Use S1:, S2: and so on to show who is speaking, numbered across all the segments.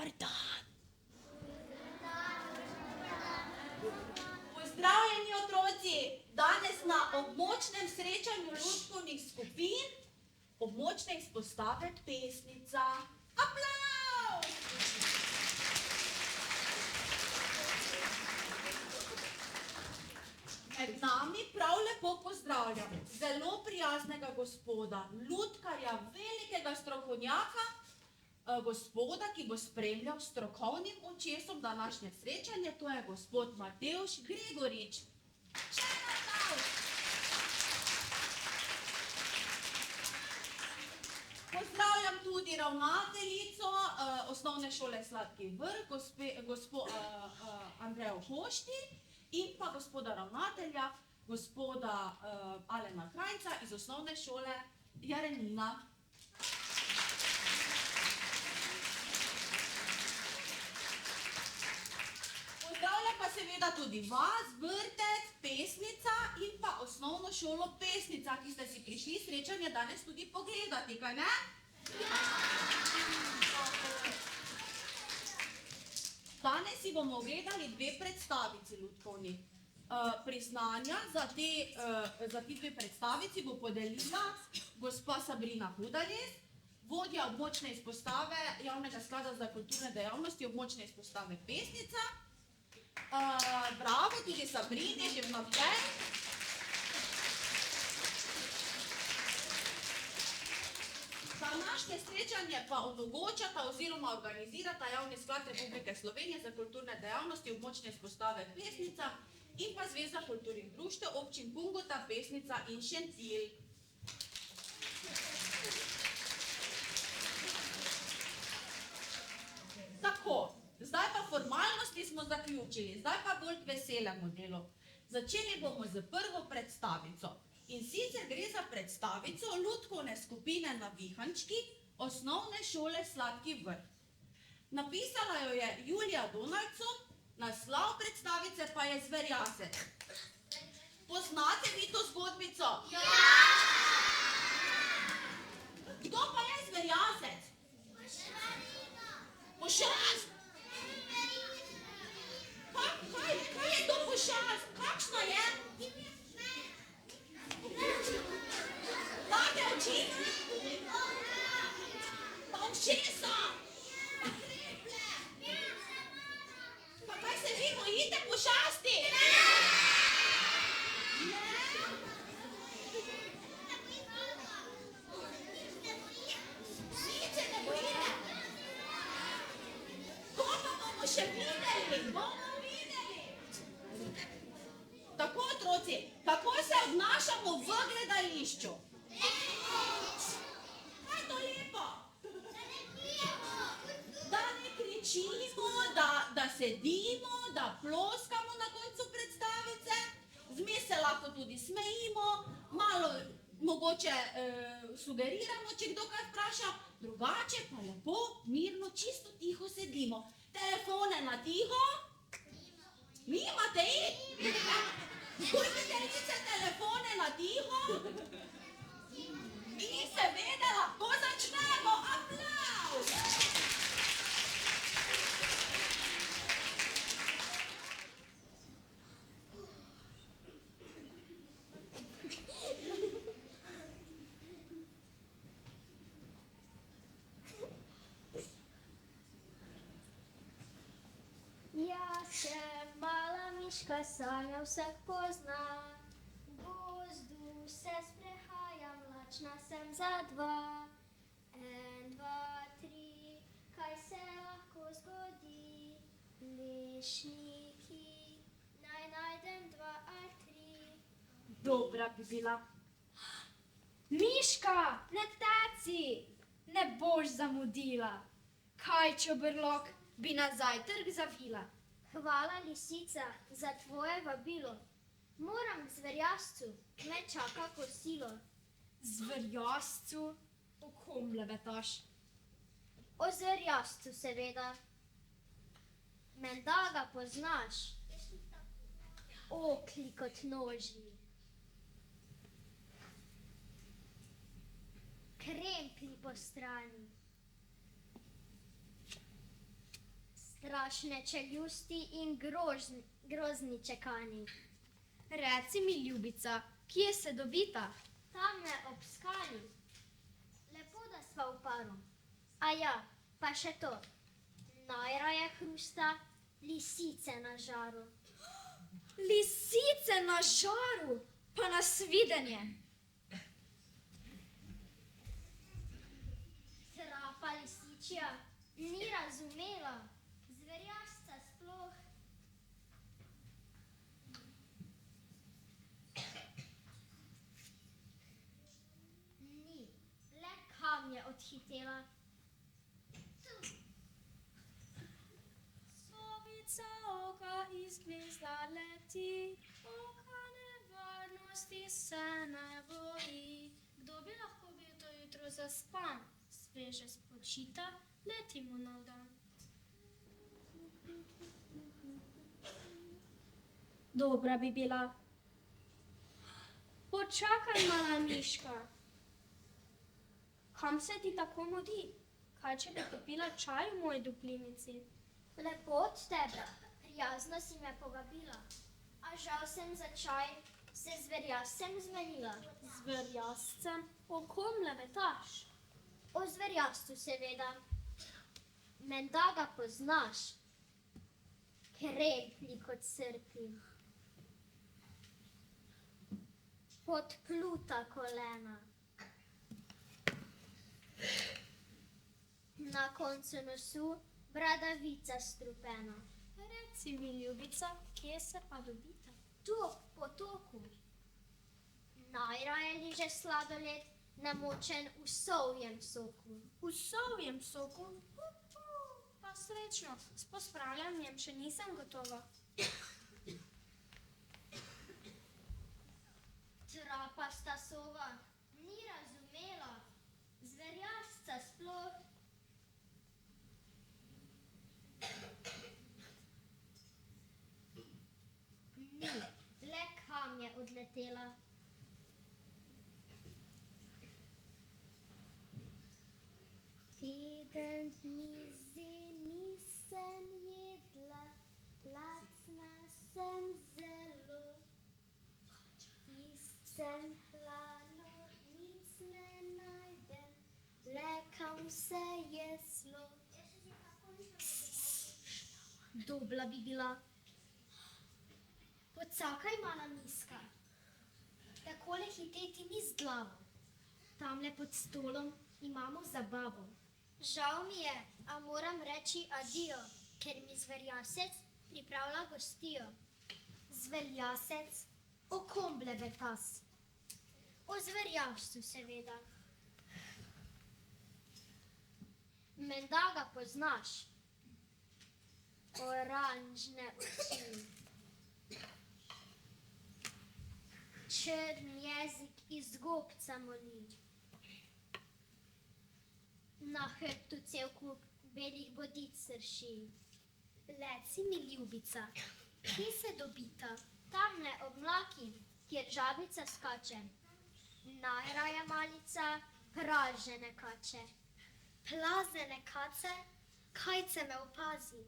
S1: Dober dan. Pozdravljeni otroci! Danes na območnem srečanju lutkovnih skupin območne izpostave Pesnica. Aplavz! Med nami prav lepo pozdravljam zelo prijaznega gospoda, lutkarja, velikega strokovnjaka, gospoda, ki bo spremljal strokovnim očesom današnje srečanje, to je gospod Matevž Gregorič. Še en aplavz! Pozdravljam tudi ravnateljico osnovne šole Sladki Vrh, gospo Andrejo Hošti in pa gospoda ravnatelja, gospoda Alena Krajnca iz osnovne šole Jarenina. Pozdravljam pa seveda tudi vas, vrtec, Pesnica in pa osnovno šolo Pesnica, ki ste si prišli srečanje danes tudi pogledati, kaj ne? Danes si bomo ogledali dve predstavici lutkovni. Priznanja za ti dve predstavici bo podelila gospa Sabrina Hudales, vodja območne izpostave Javnega sklada za kulturne dejavnosti območne izpostave Pesnica. Bravo tudi Sabrini, že vnaprej. Današnje srečanje pa omogočata oziroma organizirata Javni sklad Republike Slovenije za kulturne dejavnosti območne izpostave Pesnica in pa Zveza kulturnih društev občin Kungota, Pesnica in Šentilj. Tako, zdaj pa formalnosti smo zaključili, zdaj pa bolj k veselemu delu. Začeli bomo z prvo predstavico. In sicer gre za predstavico lutkovne skupine Navihančki osnovne šole Sladki Vrh. Napisala jo je Julija Donaldson, naslov predstavice pa je Zverjazec. Poznate vi to zgodbico? Ja! Kdo pa je Zverjazec? Pošast! Kaj je to pošast? Kakšna je? Take oči? Pa ušesa? Pa kaj se vi bojite pošasti? Psice ne bojite? To pa bomo še videli, bomo videli. Tako, otroci, kako se obnašamo v gledališču? Kaj je to lepo? Da ne kričimo, da sedimo, da ploskamo na koncu predstavice, zmes se lahko tudi smejimo, malo mogoče sugeriramo, če kdo kaj vpraša, drugače pa lepo, mirno, čisto tiho sedimo. Telefone na tiho? Nimate jih? Učiteljice, telefone na tiho? In seveda lahko začnemo. Aplavz!
S2: Jaz sem mala miška, sanja vseh pozna. V gozdu se sprehajam, lačna sem za dva. 1, 2, 3, kaj se lahko zgodi? Lešniki, naj najdem 2 ali 3.
S3: Dobra bi bila. Miška, ne teci, ne boš zamudila. Kaj, čobrlok, bi nazaj trg zavila.
S2: Hvala, lisica, za tvoje vabilo. Moram k zverjascu, me čaka kosilo.
S3: Zverjascu, o kom levetaš?
S2: O zverjascu seveda. Menda ga poznaš. O, klikotnožji. kremplji po strani. strašne čeljusti in grozni čekani.
S3: Reci mi, ljubica, kje se dobita?
S2: Tamle ob skali. Lepo, da sva v paru. A ja, pa še to. Najraje hrusta lisice na žaru.
S3: Lisice na žaru, pa na svidenje.
S2: Trapa lisičja ni razumela, zverjasca sploh. Ni, le kam je odhitela.
S3: Sovica oka iz gnezda leti, oka nevarnosti se ne boji. Kdo bi lahko bil to jutro zaspan? Sveže spočita, letimo na dan. Dobra bi bila. Počakaj, mala miška. Kam se ti tako mudi? Kaj, če bi popila čaj v moji duplinici?
S2: Lepo od tebe, prijazno si me povabila. A žal sem za čaj se zverjascem zmenila.
S3: Zverjascem? O kom levetaš?
S2: O zverjascu seveda. Menda ga poznaš. Krepli kot srpi. Podpluta kolena. Na koncu nosu bradavica strupena.
S3: Reci mi, ljubica, kje se pa dobita?
S2: Tu ob potoku. Najraje liže sladoled, namočen v sovjem soku.
S3: V sovjem soku? Pa srečno, s pospravljanjem še nisem gotova.
S2: Trapasta sova ni razumela, zverjasca sploh. Ni, le kam je odletela. Teden dni nisem jedla, lacna sem zelo. Iscem hlano, nic ne najdem, le kam se je slo. Dobla bi bila. Počakaj, mala miska. Takole hiteti ni z glavo. Tamle pod stolom imamo zabavo. Žal mi je, a moram reči adijo, ker mi zverjasec pripravlja gostijo. Zverjasec? O kom blebetas? O zverjascu seveda. Menda ga poznaš. Oranžne oči. Črn jezik iz gobca moli. Na hrbtu cel kup belih bodic srši. Reci mi, ljubica, kje se dobita? Tamle ob mlaki, kjer žabica skače. Najraje malica pražene kače. Plazene kace, kajce me opazi.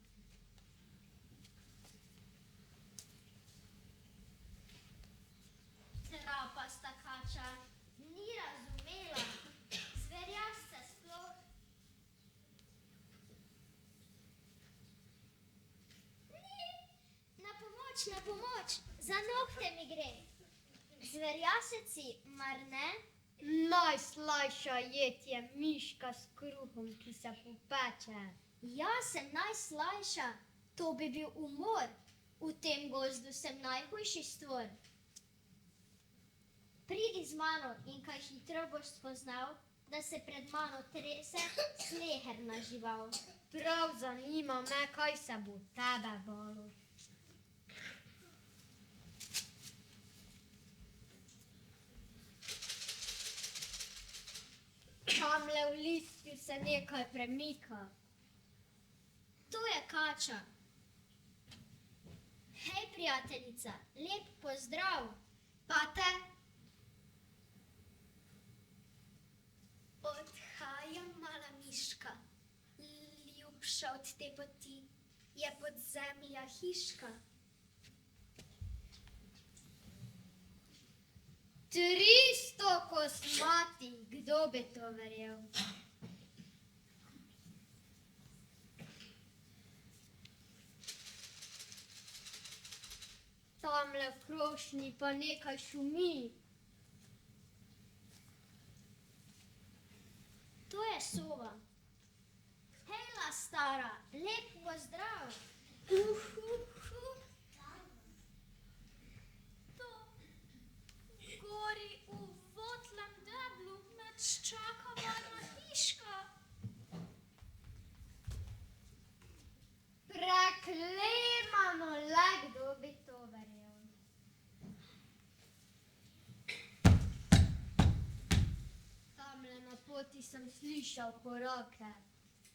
S2: Trapasta kača ni razumela, zverjasca sploh. Ni, na pomoč, za nohte mi gre. Zverjasec si, mar ne?
S3: Najslajša jed je miška s kruhom, ki se popeče.
S2: Jaz sem najslajša, to bi bil umor. V tem gozdu sem najhujši stvor. Pridi z mano in kaj hitro boš spoznal, da se pred mano trese sleherna žival.
S3: Prav zanima me, kaj se bo tebe balo. Tamle v listju se nekaj premika.
S2: To je kača. Hej, prijateljica, lep pozdrav.
S3: Pa te?
S2: Odhajam, mala miška, ljubša od te poti. je podzemlja hiška. 300 kosmatih, kdo bi to verjel? Tamle v krošnji pa nekaj šumi. To je sova. Hejla, stara, lep pozdrav.
S3: To gori v votlem deblu nas čaka varna hiška.
S2: Preklemano le, kdo bi to verjel. Tamle na poti sem slišal korake.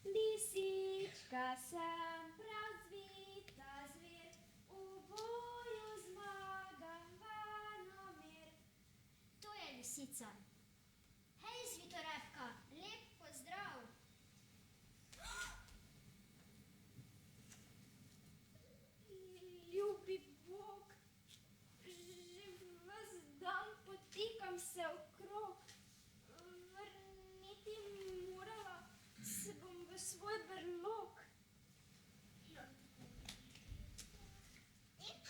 S2: Lisička sem, prav zvita zver, v boju zmagam Vanomir. To je lisica. Hej, Zvitorevka, lep pozdrav. Ljubi Bog, že ves dan potikam se okrog. Vrniti morala se bom v svoj brlog.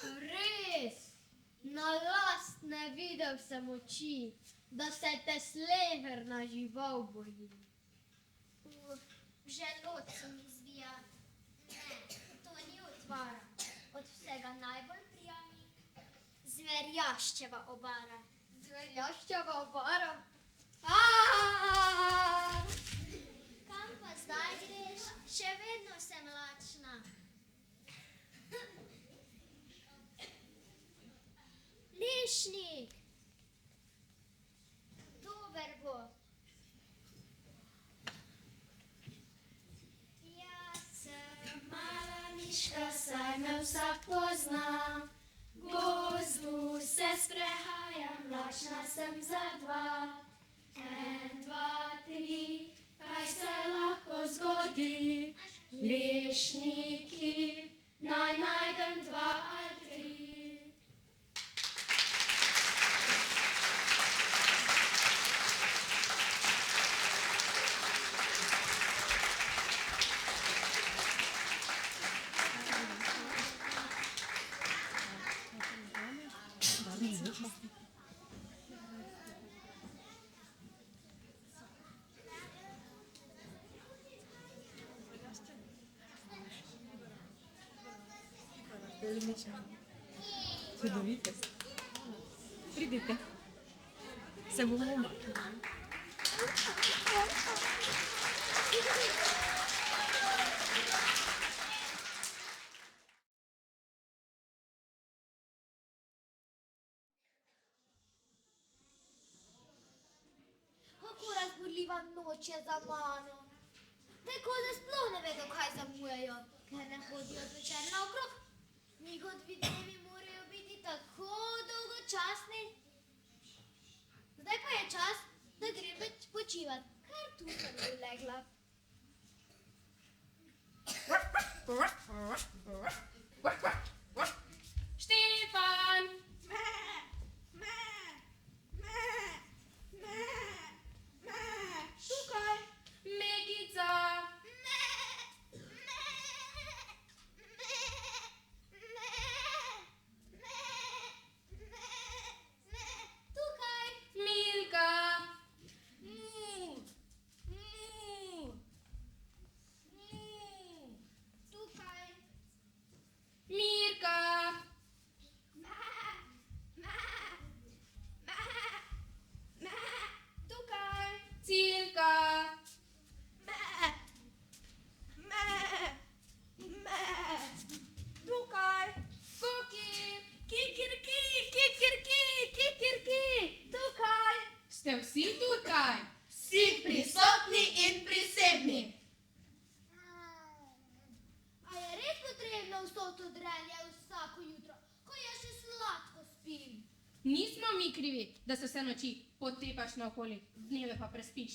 S2: Res, na last ne videl sem oči, da se te sleherna žival boji. V želodcu mi zvija. Ne, to ni otvara. Od vsega najbolj prijami zverjaščeva obara. Zverjaščeva obara? Kam pa zdaj greš? Še vedno sem lačna. Lišnik! Dober bo. Jaz sem mala miška, saj me vsak pozna. V gozdu se sprehajam, lačna sem za dva. 1, 2, 3, kaj se lahko zgodi? Lešniki, naj najdem 2 ali 3.
S4: Čudovite ste. Pridite. Se bomo umaknili.
S2: Kako razburljiva noč je za mano. Te koze sploh ne vedo, kaj zamujajo, ker ne hodijo zvečer naokrog. Njihovi dnevi morajo biti tako dolgočasni. Zdaj pa je čas, da grem počivat. Kar tu sem legla.
S3: Štefan! Tukaj! Megica!
S2: Tukaj.
S3: Milka!
S2: Tukaj.
S3: Mirka!
S2: Tukaj.
S3: Cilka!
S2: Tukaj.
S3: Kuki! Kikirki! Kikirki! Kikirki!
S2: Tukaj.
S3: Ste vsi tukaj?
S1: Vsi prisotni in prisebni.
S2: A je res potrebno vso to drenje vsako jutro, ko jaz še sladko spim?
S3: Nismo mi krivi, da se vse noči potepaš naokoli, dneve pa prespiš.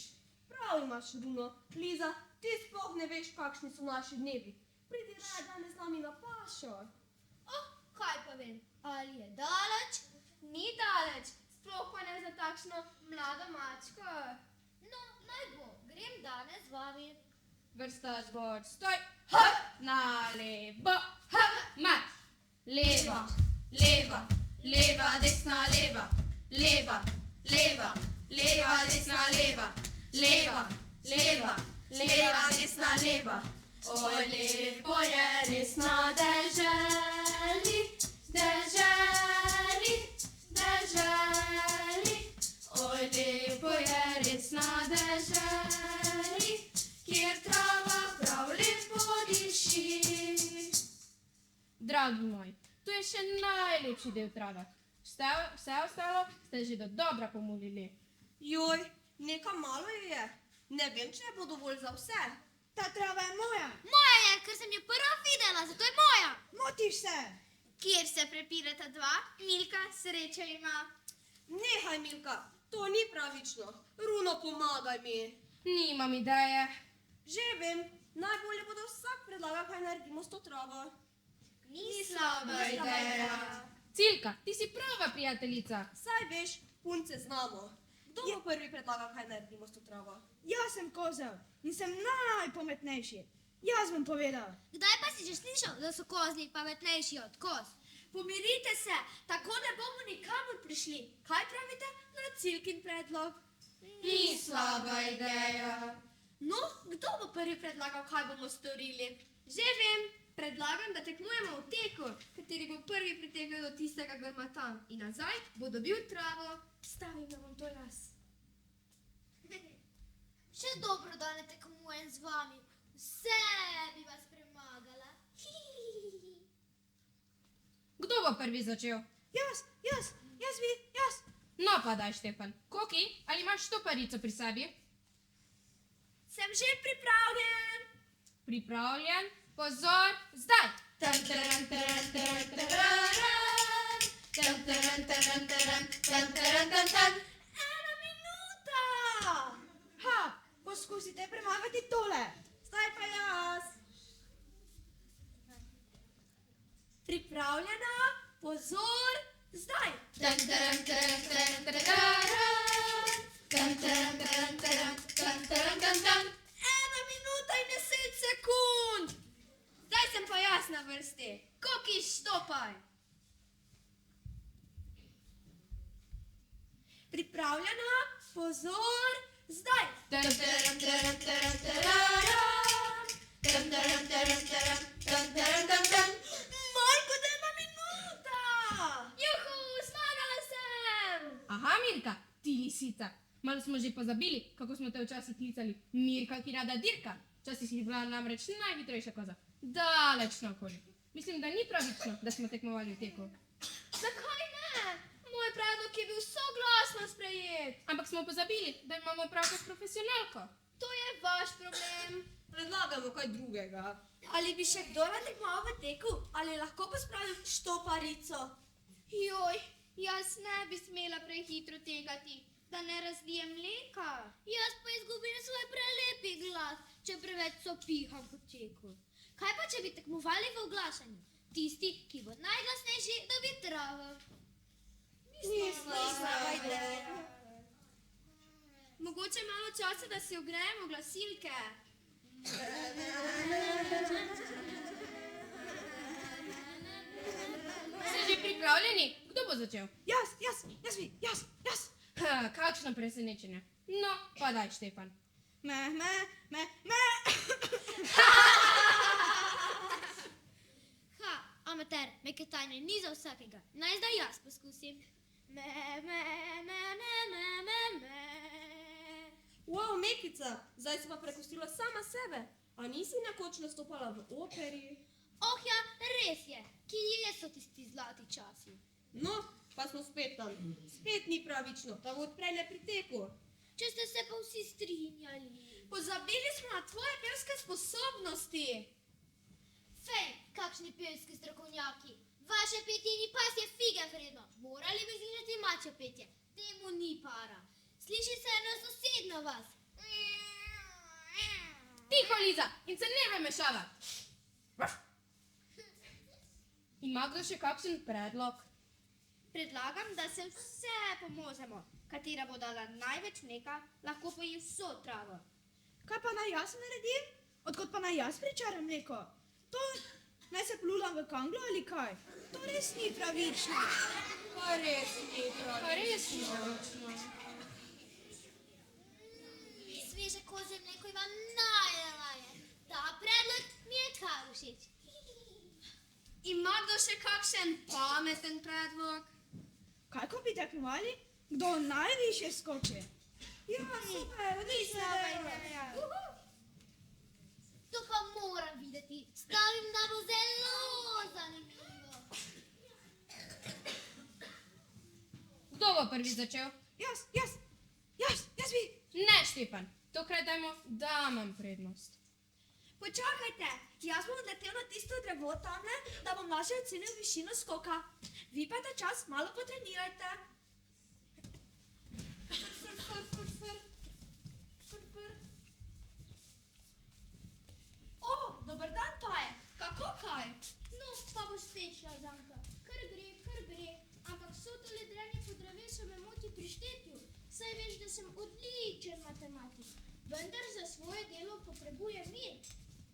S5: Prav imaš, Bruno. Liza, ti sploh ne veš, kakšni so naši dnevi. Pridi raje danes z nami na pašo.
S3: Oh, kaj pa vem, ali je daleč? Ni daleč, sploh pa ne za takšno mlado mačko.
S2: No, naj bo, grem danes z vami.
S4: Vrsta zbor, stoj, hop, na levo, hop, marš. Leva, leva, leva, desna, leva, leva, leva, leva, desna, leva, leva, leva, leva, desna, leva. Oj, lepo je res na deželi, deželi, deželi. Oj, lepo je res na deželi, kjer trava prav lepo diši. Dragi moji, to je še najlepši del trave. Vse ostalo ste že dodobra pomolili.
S5: Joj, nekaj malo je. Ne vem, če bo dovolj za vse.
S6: Ta trava je moja,
S2: Moja je, ker sem jo prva videla, zato je moja.
S6: motiš se.
S3: Kjer se prepirata dva, Milka srečo ima.
S5: Nehaj, Milka, to ni pravično. Runo, pomagaj mi.
S4: Nimam ideje.
S5: Že vem, najbolje bo, da vsak predlaga, kaj naredimo s to travo.
S3: Ni slaba ideja.
S4: Cilka, ti si prava prijateljica.
S5: Saj veš, punce znamo. Kdo bo prvi predlagal, kaj naredimo s to travo?
S6: Jaz sem kozel in sem najpametnejši. Jaz bom povedal.
S2: Kdaj pa si že slišal, da so kozli pametnejši od koz?
S3: Pomirite se, tako ne bomo nikamor prišli. Kaj pravite na Cilkin predlog?
S4: Ni slaba ideja.
S3: No, kdo bo prvi predlagal, kaj bomo storili? Že vem, predlagam, da tekmujemo v teku, kateri bo prvi pritekel do tistega grma tam in nazaj bo dobil travo. Stavim, da bom to jaz.
S2: Še dobro, da ne tekmujem z vami. Vse bi vas premagala.
S4: Kdo bo prvi začel?
S6: Jaz bi.
S4: No pa daj, Štefan. Koki, ali imaš štoparico pri sebi?
S3: Sem že pripravljen.
S4: Pripravljen? Pozor, zdaj! Tan, taran, taran, taran, tararan. Tan, taran, taran, taran, tan, taran, tan, tan.
S3: 1 minuta.
S6: Ha, poskusite premagati tole.
S5: Zdaj pa jaz.
S3: Pripravljena? Pozor, zdaj.
S4: Tan, taran, taran, taran, tararan. Tan, taran, taran, taran, tan, taran, tan, tan.
S3: 1 minuta in 10 sekund. Zdaj sem pa jaz na vrsti. Koki, štopaj. Pripravljena? Pozor, zdaj.
S4: Tan, taran, taran, taran, tararan. Tan, taran, taran, taran, tan, taran, tan, tan.
S3: Manj kot 1 minuta. Juhu, zmagala sem.
S4: Aha, Mirka, ti lisica. Malo smo že pozabili, kako smo te včasih klicali Mirka, ki rada dirka. Včasih si bila namreč najhitrejša koza. Daleč naokoli. Mislim, da ni pravično, da smo tekmovali v teku.
S3: Zakaj ne? Moj predlog je bil soglasno sprejet.
S4: Ampak smo pozabili, da imamo pravko s profesionalko.
S3: To je vaš problem.
S5: Predlagamo kaj drugega.
S3: Ali bi še kdo rad tekmoval v teku? Ali lahko pospravim štoparico? Joj, jaz ne bi smela prehitro tegati, da ne razlijem mleka.
S2: Jaz pa izgubim svoj prelepi glas, če preveč sopiham po teku. Kaj pa, če bi tekmovali v oglašanju? Tisti, ki bo najglasnejši, dobi travo.
S5: Ni slaba ideja.
S3: Mogoče malo časa, da si ogrejemo glasilke.
S4: Ste že pripravljeni? Kdo bo začel?
S6: Jaz.
S4: Ha, kakšno presenečenje. No, pa daj, Štefan.
S6: Me.
S2: Ha, amater, meketanje ni za vsakega. Naj zdaj jaz poskusim.
S3: Me.
S5: Wow, Mekica, zdaj si pa prekustila sama sebe. A nisi nekoč nastopala v operi?
S2: Oh ja, res je. Kje so tisti zlati časi?
S5: No, pa smo spet tam. Spet ni pravično, da bo odprej ne pri teku.
S2: Če ste se pa vsi strinjali.
S3: Pozabili smo na tvoje pevske sposobnosti.
S2: Fej, kakšni pevski strokovnjaki. Vaše petje ni pasje fige vredno. Morali bi znižati mače petje. Temu ni para. Sliši se eno sosedno vas.
S4: Tiho, Liza, in se nehaj mešavati. Ima kdo še kakšen predlog?
S3: Predlagam, da se vse pomozemo. Katera bo dala največ mleka, lahko poji vso travo.
S6: Kaj pa naj jaz naredim? Odkot pa naj jaz pričaram mleko? To naj se plulam v kanglo ali kaj? To res ni pravično.
S4: Pa res ni pravično.
S2: Sveže kozje mleko ima najraje. Ta predlog mi je kar všeč.
S3: Ima kdo še kakšen pameten predlog?
S6: Kaj ko bi tekmovali? Kdo najviše skoči? Ja, super, odlična ideja.
S2: To pa moram videti. Stavim, da bo zelo zanimivo.
S4: Kdo bo prvi začel?
S6: Jaz bi.
S4: Ne, Štefan, tokrat dajmo damam prednost.
S5: Počakajte, jaz bom odletel na tisto drevo tamle, da bom lažje ocenil višino skoka. Vi pa ta čas malo potrenirajte. O, dober dan, Paje. Kako kaj?
S3: No, pa boš spet šla, Zanka. Kar gre, ampak vso to ledrenje po drevesu me moti pri štetju. Saj veš, da sem odličen matematik, vendar za svoje delo potrebujem mir.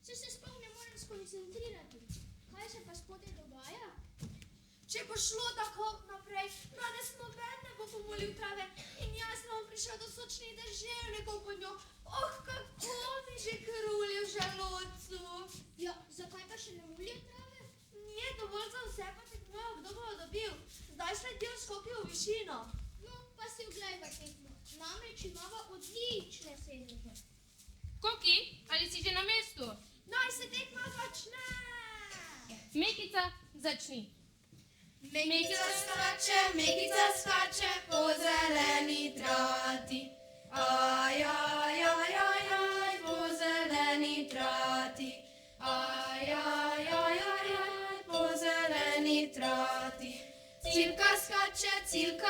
S3: Saj se sploh ne morem skoncentrirati. Kaj se pa spodaj dogaja?
S5: Če bo šlo tako naprej, danes noben ne bo pomolil trave in jaz ne bom prišel do sočnih deževnikov pod njo. Oh, kako mi že kruli v želodcu.
S3: Ja, zakaj pa še ne molijo trave?
S5: Nije dovolj za vse, pa tekmujejo, kdo bo jo dobil. Zdaj sledijo skoki v višino.
S3: No, pa si oglejva tekmo. Namreč imava odlične sedeže.
S4: Koki, ali si že na mestu?
S5: Naj se tekma začne!
S4: Mekica, začni.
S5: Mekica skače po zeleni trati. Aj, aj, aj, aj, aj, po zeleni trati. Aj, aj, aj, aj, aj, po zeleni trati. Cilka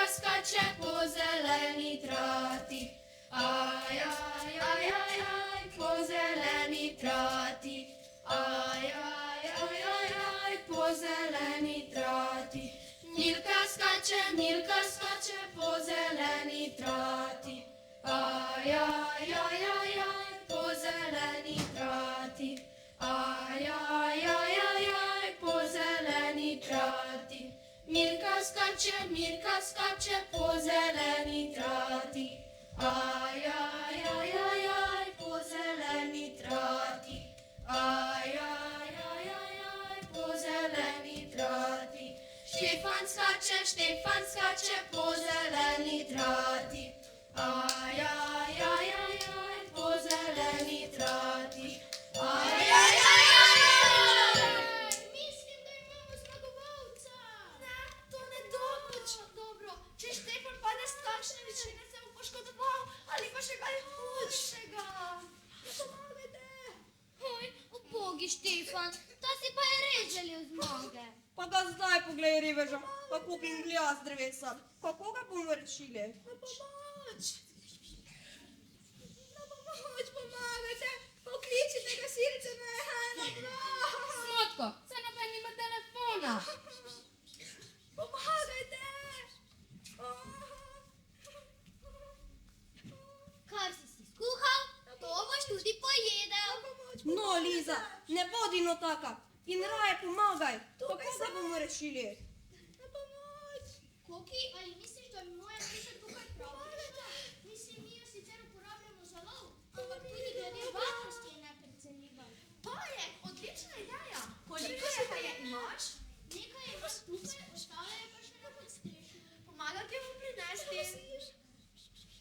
S5: skače po zeleni trati. Aj, aj, aj, aj, aj, po zeleni trati. Aj, aj, aj, aj, aj, po zeleni trati. Milka skače po zeleni trati. Aj, aj, aj, aj, aj, po zeleni trati. Aj, aj, aj, aj, aj, po zeleni trati. Milka skače po zeleni trati. Aj, aj, aj, aj, aj, po zeleni trati. Aj, aj, aj, aj, aj, po zeleni trati. Štefan skače po zeleni trati. Aj, aj, aj, aj, aj, po zeleni trati. Aj, aj, aj, aj, aj.
S3: Mislim, da imamo zmagovalca.
S5: Ne, to ne dobro. Če Štefan padne s takšne višine, se bo poškodoval ali pa še kaj hujšega. Pomagajte.
S2: Oj, ubogi Štefan, ta si pa je res želel zmage.
S7: Pa ga zdaj poglej riveža, kako binglja z drevesa. Kako ga bomo rešili?
S5: Na pomoč, pomagajte. Pokličite gasilce, nehaj na prav.
S4: Smotko, saj noben nima telefona.
S5: Pomagajte.
S2: Kar si skuhal, to boš tudi pojedel.
S7: No, Liza, ne bodi no taka. In raje pomagaj. Kako ga bomo rešili?
S5: Na pomoč.
S3: Koki, ali misliš, da bi moja hiša tukaj prav prišla? Mislim, mi jo sicer uporabljamo za lov, ampak tudi glede varnosti je neprecenljiva.
S5: Paje, odlična ideja. Koliko se pa je imaš?
S3: Nekaj je vas tukaj, ostale je pa še na podstrešju.
S5: Pomagajte mu prinesti.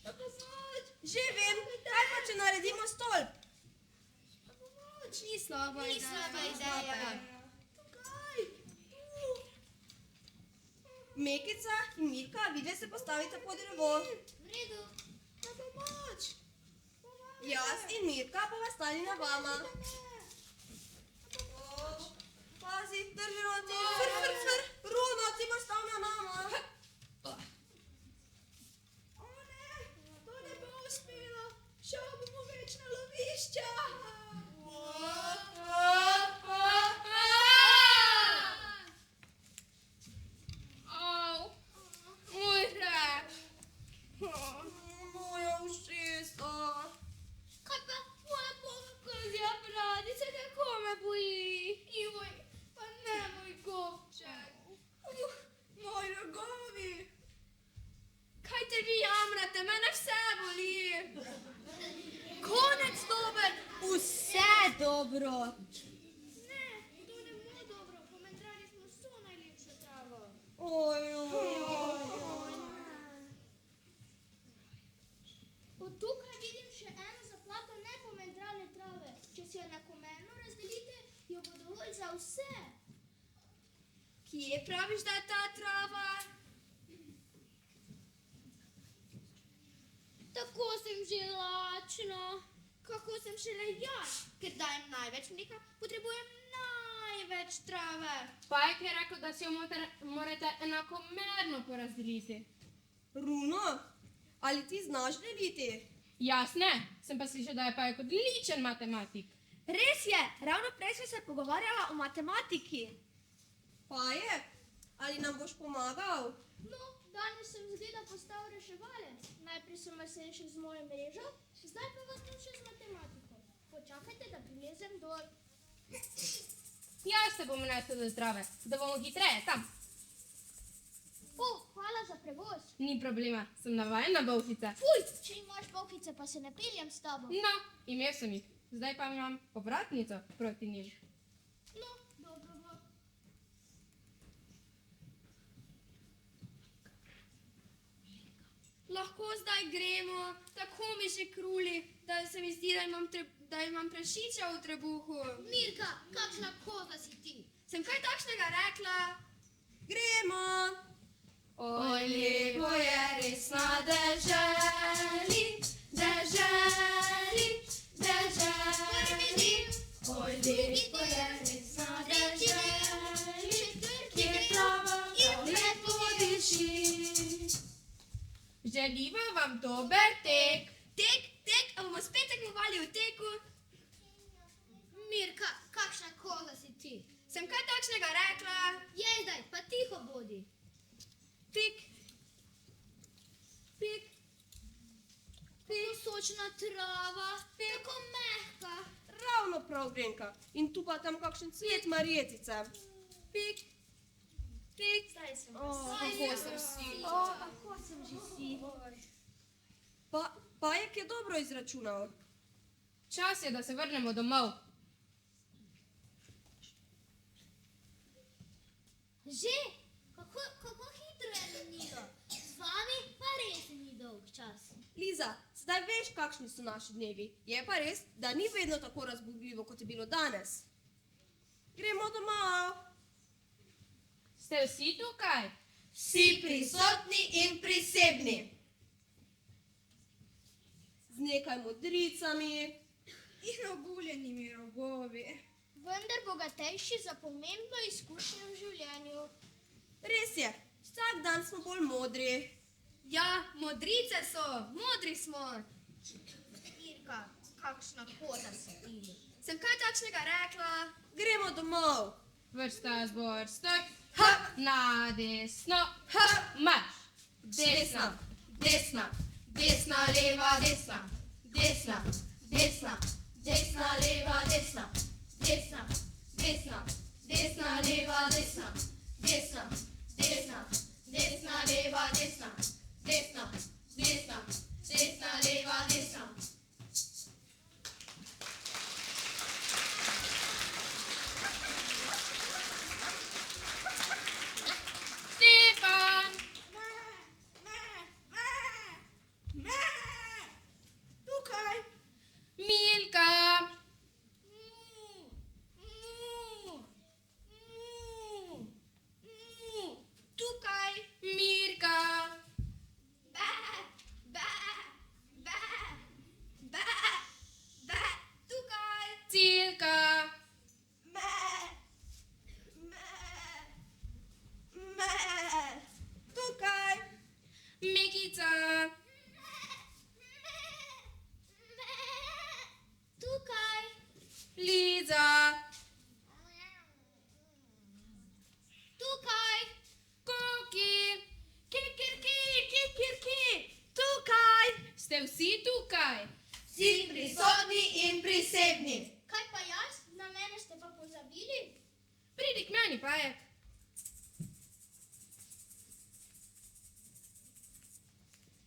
S5: Na pomoč.
S7: Že vem, kaj pa če naredimo stolp?
S5: Na pomoč.
S3: Ni slaba ideja.
S5: Tukaj.
S7: Mekica in Milka, vidve se postavite pod drevo.
S3: V redu.
S5: Na pomoč.
S7: Jaz in Milka bova stali na vama. Pazi, drži roti. Runo, ti boš stal na nama.
S5: O ne, to ne bo uspelo. Šel bomo več na lovišča.
S3: vse.
S5: Kje praviš, da je ta trava?
S3: Tako sem že lačna. Kako sem šele jaz, ker dajem največ mleka, potrebujem največ trave.
S4: Pajek je rekel, da si jo morate enakomerno porazdeliti.
S7: Runo, ali ti znaš deliti?
S4: Jaz ne, sem pa slišal, da je Pajek odličen matematik.
S5: Res je, ravno prej smo se pogovarjala o matematiki.
S7: Pajek, ali nam boš pomagal?
S3: No, danes sem zgleda postal reševalec. Najprej sem vas rešil z mojo mrežo, zdaj pa vas bom še z matematiko. Počakajte, da prilezem dol.
S4: Jaz se bom nesel do zdrave, da bomo hitreje tam.
S3: O, hvala za prevoz.
S4: Ni problema, sem navajena bolhice.
S3: Fuj, če imaš bolhice, pa se ne peljem s tabo.
S4: No, imel sem jih, zdaj pa imam povratnico proti njim.
S3: No, dobro bo.
S5: Lahko zdaj gremo, tako mi že kruli, da se mi zdi, da imam prašiča v trebuhu.
S3: Mirka, kakšna koza si ti?
S5: Sem kaj takšnega rekla?
S7: Gremo!
S4: Oj, lepo je res na deželi, deželi, deželi. Oj, lepo je res na deželi, kjer trava prav lepo diši. Želiva vam dober tek.
S5: Tek, a bomo spet tekmovali v teku?
S3: Mirka, kakšna koza si ti?
S5: Sem kaj takšnega rekla?
S3: Jej zdaj, pa tiho bodi.
S5: Pik, pik,
S3: Tako sočna trava, tako mehka.
S7: Ravno prav, Grenka. In tu pa tam kakšen cvet marjetice.
S5: pik, pik.
S3: Zdaj sem
S4: Kako sem si.
S5: Kako sem že si?
S7: Pajek je dobro izračunal.
S4: Čas je, da se vrnemo domov.
S3: Že? Kako hitro je minilo? Z vami pa res ni dolg čas.
S7: Liza, zdaj veš, kakšni so naši dnevi. Je pa res, da ni vedno tako razburljivo, kot je bilo danes. Gremo domov.
S4: Ste vsi tukaj?
S7: Vsi prisotni in prisebni. Z nekaj modricami.
S6: In oguljenimi rogovi.
S3: Vendar bogatejši za pomembno izkušnjo v življenju.
S7: Res je, vsak dan smo bolj modri.
S5: Ja, modrice so, modri smo.
S3: Irka, kakšna koza si ti?
S5: Sem kaj takšnega rekla?
S7: Gremo domov.
S4: Vrsta zbor, stoj.
S7: Ha!
S4: Na desno.
S7: Ha!
S4: Marš. Desna. Desna. Desna, leva, desna. Desna. Desna. Desna, leva, desna. Desna. Desna. Desna, leva, desna. Desna. Desna. Desna, leva, desna. Desna. Desna. Desna, leva, desna. Stefan!
S6: Tukaj.
S4: Milka!
S5: Tukaj.
S4: Mirka!
S5: Tukaj.
S4: Cilka!
S7: Tukaj.
S4: Mikica!
S3: Tukaj.
S4: Liza!
S3: Tukaj.
S4: Koki!
S7: Kikirki. Tukaj.
S4: Ste vsi tukaj?
S7: Vsi prisotni in prisebni.
S3: Kaj pa jaz? Na mene ste pa pozabili?
S4: Pridi k meni, Pajek.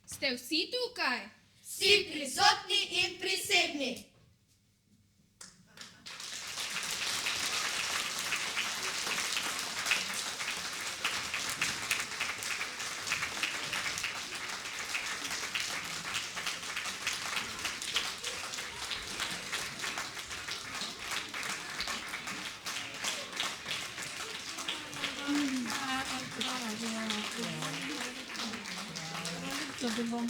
S4: Ste vsi tukaj?
S7: Vsi prisotni in prisebni.
S4: Hvala.